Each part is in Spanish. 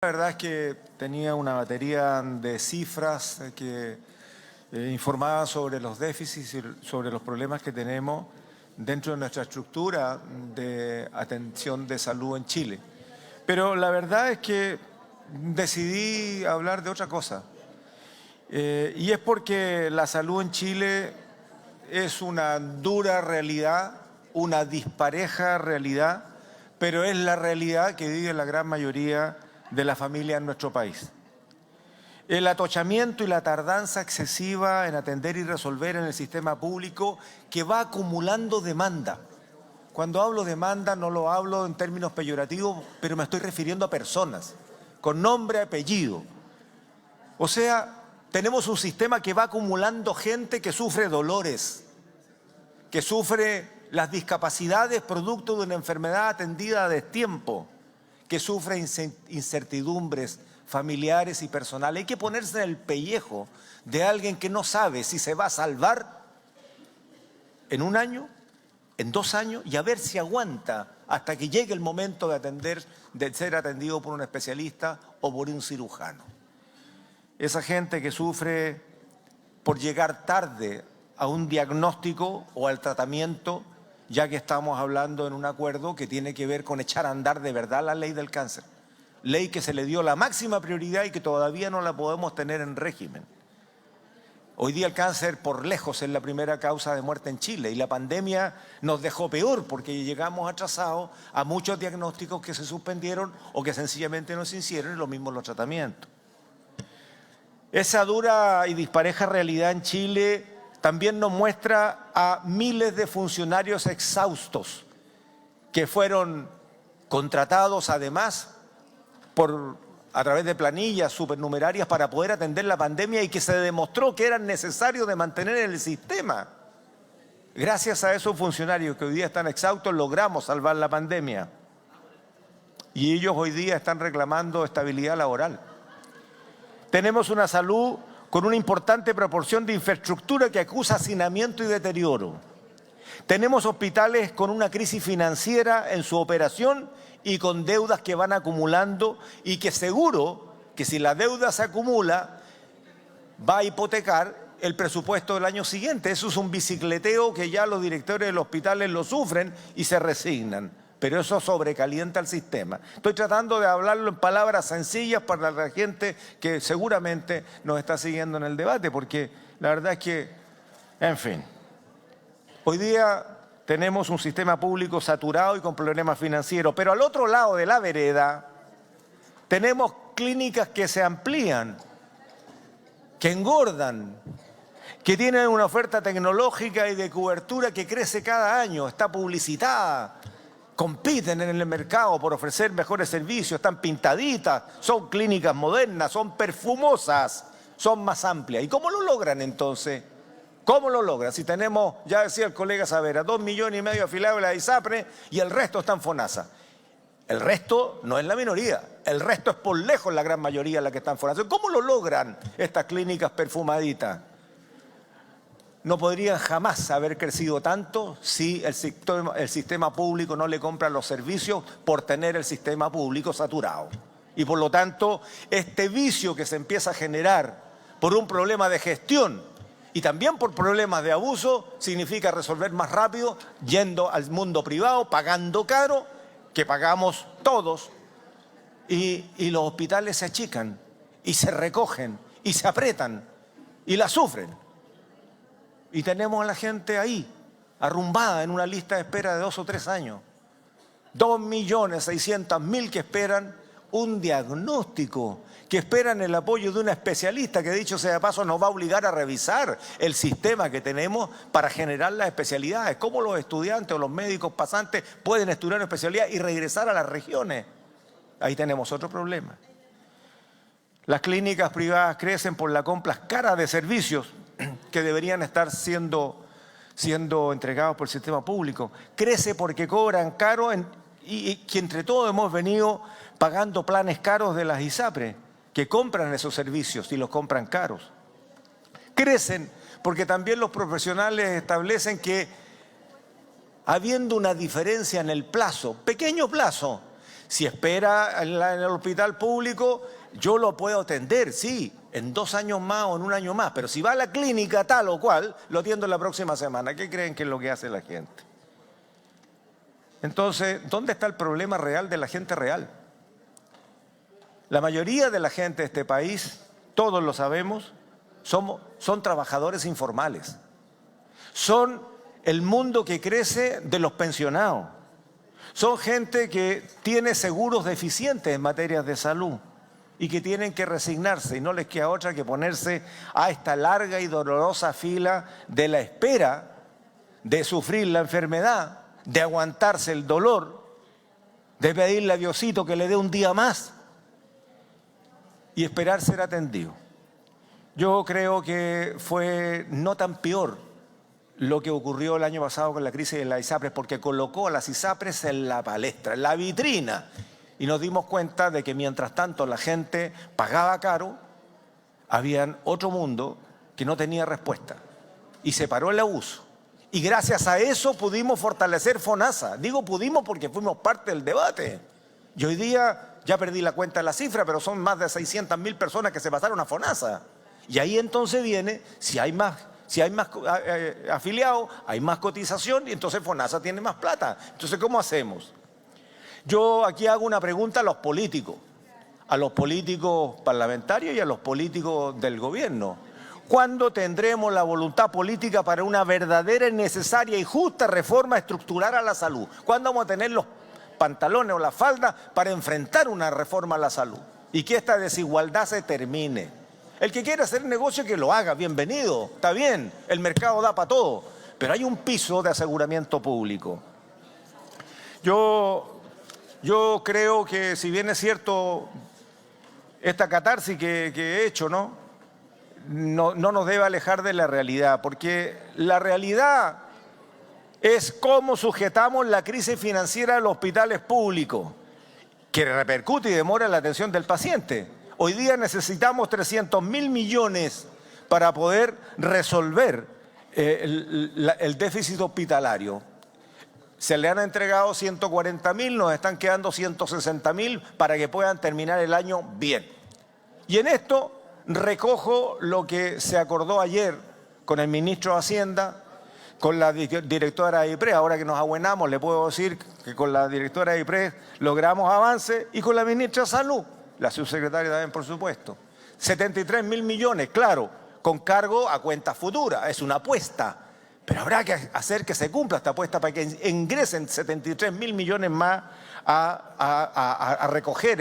La verdad es que tenía una batería de cifras que informaban sobre los déficits y sobre los problemas que tenemos dentro de nuestra estructura de atención de salud en Chile. Pero la verdad es que decidí hablar de otra cosa. Y es porque la salud en Chile es una dura realidad, una dispareja realidad, pero es la realidad que vive la gran mayoría de la familia en nuestro país. El atochamiento y la tardanza excesiva en atender y resolver en el sistema público que va acumulando demanda. Cuando hablo de demanda no lo hablo en términos peyorativos, pero me estoy refiriendo a personas, con nombre y apellido. O sea, tenemos un sistema que va acumulando gente que sufre dolores, que sufre las discapacidades producto de una enfermedad atendida a destiempo, que sufre incertidumbres familiares y personales. Hay que ponerse en el pellejo de alguien que no sabe si se va a salvar en 1 año, en 2 años, y a ver si aguanta hasta que llegue el momento de ser atendido por un especialista o por un cirujano. Esa gente que sufre por llegar tarde a un diagnóstico o al tratamiento, ya que estamos hablando en un acuerdo que tiene que ver con echar a andar de verdad la ley del cáncer. Ley que se le dio la máxima prioridad y que todavía no la podemos tener en régimen. Hoy día el cáncer por lejos es la primera causa de muerte en Chile y la pandemia nos dejó peor porque llegamos atrasados a muchos diagnósticos que se suspendieron o que sencillamente no se hicieron, y lo mismo los tratamientos. Esa dura y dispareja realidad en Chile también nos muestra a miles de funcionarios exhaustos que fueron contratados además a través de planillas supernumerarias para poder atender la pandemia y que se demostró que eran necesarios de mantener el sistema. Gracias a esos funcionarios que hoy día están exhaustos logramos salvar la pandemia y ellos hoy día están reclamando estabilidad laboral. Tenemos una salud con una importante proporción de infraestructura que acusa hacinamiento y deterioro. Tenemos hospitales con una crisis financiera en su operación y con deudas que van acumulando y que seguro que si la deuda se acumula va a hipotecar el presupuesto del año siguiente. Eso es un bicicleteo que ya los directores de los hospitales lo sufren y se resignan. Pero eso sobrecalienta el sistema. Estoy tratando de hablarlo en palabras sencillas para la gente que seguramente nos está siguiendo en el debate, porque la verdad es que, en fin, hoy día tenemos un sistema público saturado y con problemas financieros, pero al otro lado de la vereda tenemos clínicas que se amplían, que engordan, que tienen una oferta tecnológica y de cobertura que crece cada año, está publicitada. Compiten en el mercado por ofrecer mejores servicios, están pintaditas, son clínicas modernas, son perfumosas, son más amplias. ¿Y cómo lo logran entonces? ¿Cómo lo logran? Si tenemos, ya decía el colega Saavedra, 2,5 millones afiliados en la ISAPRE y el resto está en FONASA. El resto no es la minoría, el resto es por lejos la gran mayoría la que está en FONASA. ¿Cómo lo logran estas clínicas perfumaditas? No podrían jamás haber crecido tanto si el sistema público no le compra los servicios por tener el sistema público saturado. Y por lo tanto, este vicio que se empieza a generar por un problema de gestión y también por problemas de abuso, significa resolver más rápido yendo al mundo privado, pagando caro, que pagamos todos, y los hospitales se achican y se recogen y se aprietan y la sufren. Y tenemos a la gente ahí, arrumbada en una lista de espera de 2 o 3 años. 2,600,000 que esperan un diagnóstico, que esperan el apoyo de un especialista que, dicho sea de paso, nos va a obligar a revisar el sistema que tenemos para generar las especialidades. ¿Cómo los estudiantes o los médicos pasantes pueden estudiar una especialidad y regresar a las regiones? Ahí tenemos otro problema. Las clínicas privadas crecen por la compra cara de servicios que deberían estar siendo entregados por el sistema público. Crece porque cobran caro y que entre todos hemos venido pagando planes caros de las ISAPRE, que compran esos servicios y los compran caros. Crecen porque también los profesionales establecen que, habiendo una diferencia en el plazo, pequeño plazo, Si espera en el hospital público, yo lo puedo atender, sí, en 2 años más o en 1 año más. Pero si va a la clínica tal o cual, lo atiendo la próxima semana. ¿Qué creen que es lo que hace la gente? Entonces, ¿dónde está el problema real de la gente real? La mayoría de la gente de este país, todos lo sabemos, son trabajadores informales. Son el mundo que crece de los pensionados. Son gente que tiene seguros deficientes en materias de salud y que tienen que resignarse y no les queda otra que ponerse a esta larga y dolorosa fila de la espera de sufrir la enfermedad, de aguantarse el dolor, de pedirle a Diosito que le dé un día más y esperar ser atendido. Yo creo que fue no tan peor lo que ocurrió el año pasado con la crisis de las ISAPRES, porque colocó a las ISAPRES en la palestra, en la vitrina, y nos dimos cuenta de que mientras tanto la gente pagaba caro, había otro mundo que no tenía respuesta, y se paró el abuso. Y gracias a eso pudimos fortalecer FONASA. Digo pudimos porque fuimos parte del debate. Y hoy día, ya perdí la cuenta de la cifra, pero son más de 600.000 personas que se pasaron a FONASA. Y ahí entonces viene, si hay más afiliados, hay más cotización y entonces FONASA tiene más plata. Entonces, ¿cómo hacemos? Yo aquí hago una pregunta a los políticos parlamentarios y a los políticos del gobierno. ¿Cuándo tendremos la voluntad política para una verdadera, necesaria y justa reforma estructural a la salud? ¿Cuándo vamos a tener los pantalones o la falda para enfrentar una reforma a la salud? Y que esta desigualdad se termine. El que quiera hacer negocio que lo haga, bienvenido, está bien, el mercado da para todo, pero hay un piso de aseguramiento público. Yo creo que si bien es cierto esta catarsis que he hecho, no nos debe alejar de la realidad, porque la realidad es cómo sujetamos la crisis financiera de los hospitales públicos, que repercute y demora la atención del paciente. Hoy día necesitamos 300.000 millones para poder resolver el déficit hospitalario. Se le han entregado 140.000, nos están quedando 160.000 para que puedan terminar el año bien. Y en esto recojo lo que se acordó ayer con el ministro de Hacienda, con la directora de IPRES. Ahora que nos abuenamos, le puedo decir que con la directora de IPRES logramos avance y con la ministra de Salud, la subsecretaria también, por supuesto. 73.000 millones, claro, con cargo a cuentas futuras, es una apuesta. Pero habrá que hacer que se cumpla esta apuesta para que ingresen 73.000 millones más a recoger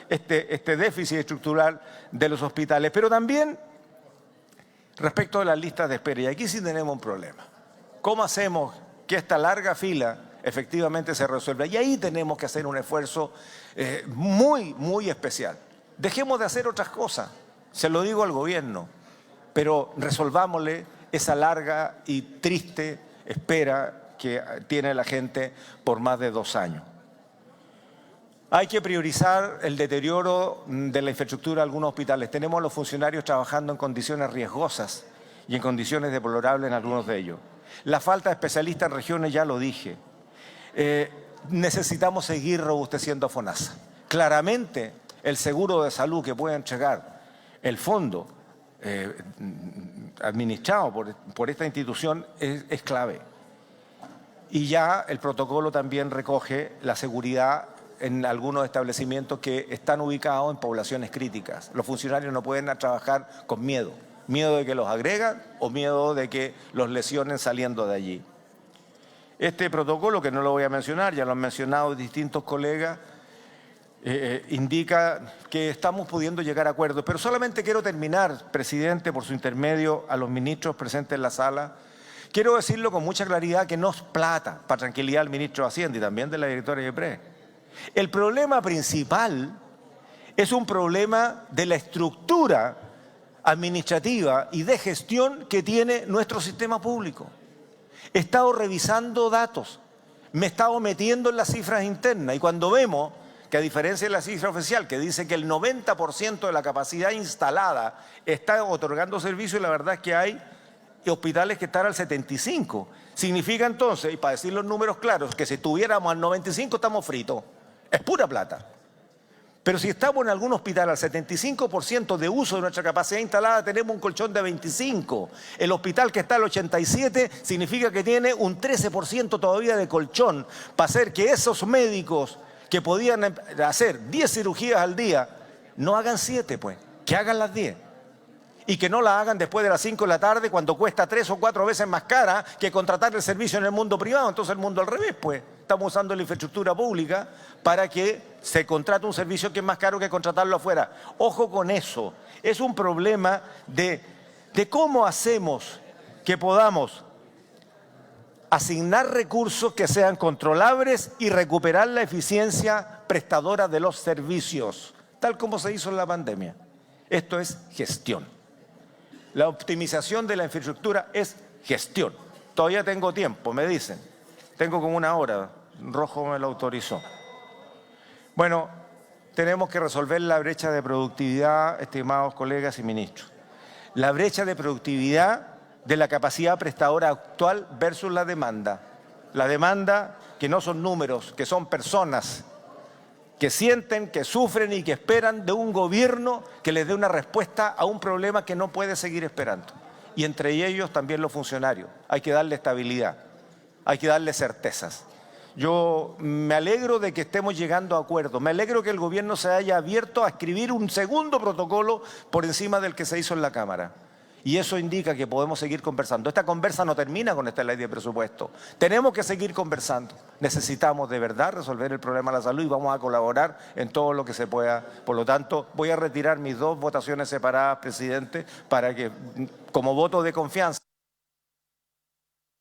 este déficit estructural de los hospitales. Pero también respecto de las listas de espera, y aquí sí tenemos un problema. ¿Cómo hacemos que esta larga fila efectivamente se resuelva? Y ahí tenemos que hacer un esfuerzo muy especial. Dejemos de hacer otras cosas, se lo digo al gobierno, pero resolvámosle esa larga y triste espera que tiene la gente por más de 2 años. Hay que priorizar el deterioro de la infraestructura de algunos hospitales. Tenemos a los funcionarios trabajando en condiciones riesgosas y en condiciones deplorables en algunos de ellos. La falta de especialistas en regiones, ya lo dije. Necesitamos seguir robusteciendo FONASA. Claramente, el seguro de salud que puede entregar el fondo administrado por esta institución es clave. Y ya el protocolo también recoge la seguridad en algunos establecimientos que están ubicados en poblaciones críticas. Los funcionarios no pueden trabajar con miedo de que los agregan o miedo de que los lesionen saliendo de allí. Este protocolo, que no lo voy a mencionar, ya lo han mencionado distintos colegas, indica que estamos pudiendo llegar a acuerdos. Pero solamente quiero terminar, presidente, por su intermedio, a los ministros presentes en la sala. Quiero decirlo con mucha claridad que no es plata, para tranquilidad del ministro de Hacienda y también de la directora de IPRES. El problema principal es un problema de la estructura administrativa y de gestión que tiene nuestro sistema público. He estado revisando datos, me he estado metiendo en las cifras internas y cuando vemos que a diferencia de la cifra oficial que dice que el 90% de la capacidad instalada está otorgando servicio, y la verdad es que hay hospitales que están al 75%. Significa entonces, y para decir los números claros, que si estuviéramos al 95% estamos fritos. Es pura plata. Pero si estamos en algún hospital al 75% de uso de nuestra capacidad instalada, tenemos un colchón de 25. El hospital que está al 87 significa que tiene un 13% todavía de colchón para hacer que esos médicos que podían hacer 10 cirugías al día, no hagan 7, pues, que hagan las 10. Y que no la hagan después de las 5 de la tarde cuando cuesta 3 o 4 veces más cara que contratar el servicio en el mundo privado. Entonces el mundo al revés, pues. Estamos usando la infraestructura pública para que se contrate un servicio que es más caro que contratarlo afuera. Ojo con eso. Es un problema de cómo hacemos que podamos asignar recursos que sean controlables y recuperar la eficiencia prestadora de los servicios, tal como se hizo en la pandemia. Esto es gestión. La optimización de la infraestructura es gestión. Todavía tengo tiempo, me dicen. Tengo como 1 hora. Rojo me lo autorizó. Bueno, tenemos que resolver la brecha de productividad, estimados colegas y ministros. La brecha de productividad de la capacidad prestadora actual versus la demanda. La demanda, que no son números, que son personas que sienten, que sufren y que esperan de un gobierno que les dé una respuesta a un problema que no puede seguir esperando. Y entre ellos también los funcionarios. Hay que darle estabilidad, hay que darle certezas. Yo me alegro de que estemos llegando a acuerdos, me alegro que el gobierno se haya abierto a escribir un segundo protocolo por encima del que se hizo en la Cámara. Y eso indica que podemos seguir conversando. Esta conversa no termina con esta ley de presupuesto. Tenemos que seguir conversando. Necesitamos de verdad resolver el problema de la salud y vamos a colaborar en todo lo que se pueda. Por lo tanto, voy a retirar mis 2 votaciones separadas, presidente, para que, como voto de confianza,